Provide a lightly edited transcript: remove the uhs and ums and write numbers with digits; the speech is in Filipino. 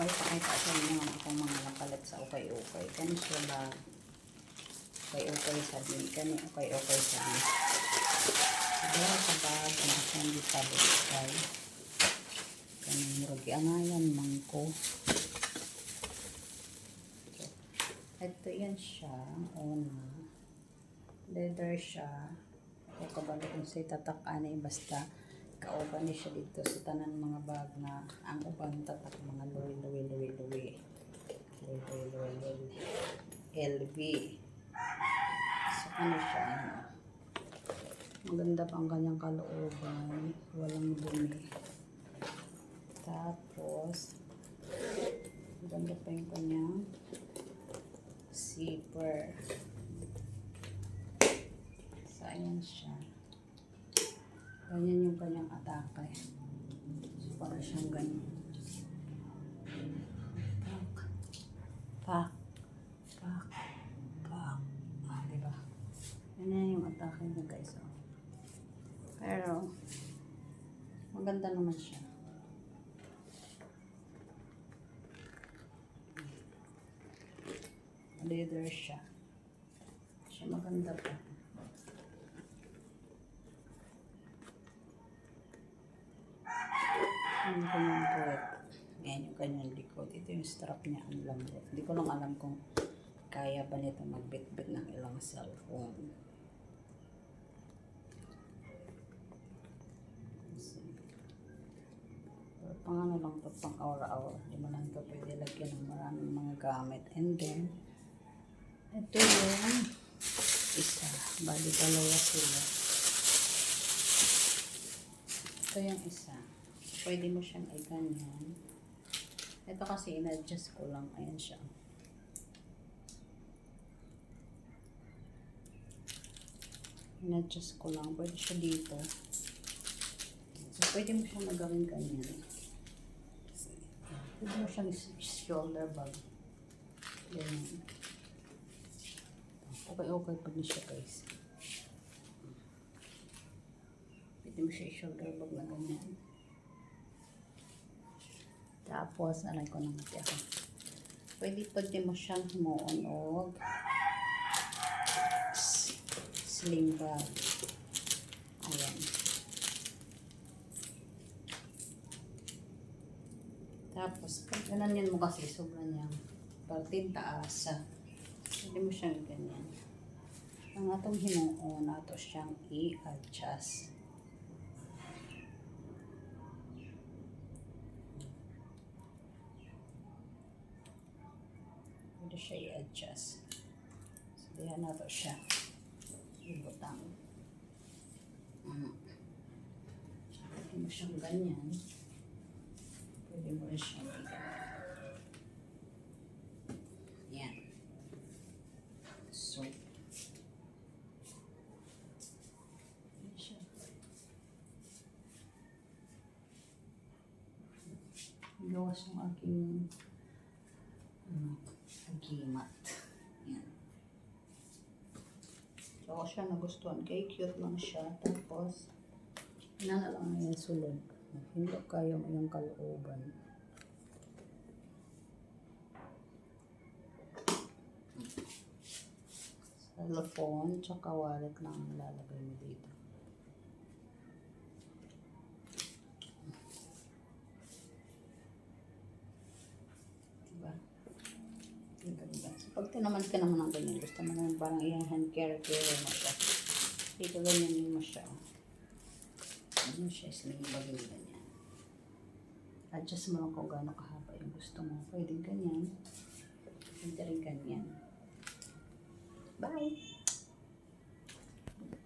ako ipakita sa inyo ang akong mga napalit sa ukay-ukay. Kani siya ba? Ukay-ukay sabi. Kani ukay-ukay sabi. Dara sa bag ang akong gipalit kay kani murag angayan mangko. So, ito yan siya. Una. Leather siya. O kabalo kung sa'y tatak anay basta kauban ni siya dito sa tanan mga bag na ang uban tatak mga luwi LV. So ano siya, maganda pa ang kanyang kalooban, walang dumi. Tapos maganda pa yung kanyang zipper. So ayan siya. Ganyan yung kanyang atake. So, para siyang ganyan. Pak. Diba? Ganyan yung atake niya guys. Oh. Pero, maganda naman siya. Leather siya. Siya maganda pa. Yung kanyang puwet. Ayan yung kanyang likod. Ito yung strap niya. Ang lambot. Hindi ko lang alam kung kaya ba nito magbit-bit ng ilang cellphone. Pero pang ano lang ito, pang aura-aura. Hindi mo lang ito pwede lagyan ng maraming mga gamit. And then, ito yung isa. Bali, dalawa sila. Ito yung isa. Pwede mo siyang i-ganyan. Ito kasi in-adjust ko lang. Ayan siya. In-adjust ko lang. Pwede siya dito. So, pwede mo siyang magawin ganyan. Pwede mo siyang shoulder bag. Ganyan. Okay pa din siya guys. Pwede mo siya shoulder bag na ganyan. Tapos, alam ko naman siya. Pwede mo siyang humuon o sling bag. Ayan. Tapos, pag ganyan mo kasi, sobrang niyang parting taas. Pwede mo siyang ganyan. Ang atong hinuon, ato siyang i-adjust. Pwede siya i-adjust. So, diyan na ito siya. Ibutang. Pwede mo siyang ganyan. Pwede mo rin siyang ganyan. Yan. So, yan siya. Gawas yung aking agimat. Yan. So, ako siya nagustuhan. Kaya cute lang siya. Tapos, inala lang na yung sulod. Hindi kayo yung kalooban. Cellphone, tsaka wallet lang ang lalagay mo dito. Pag tinaman ka naman ng ganyan, gusto mo naman parang i-hand carry mo siya. Dito ganyan mo siya. Ano siya, sling bag yung ganyan. Adjust mo lang kung gaano kahaba yung gusto mo. Pwede ganyan. Pwede rin ganyan. Bye!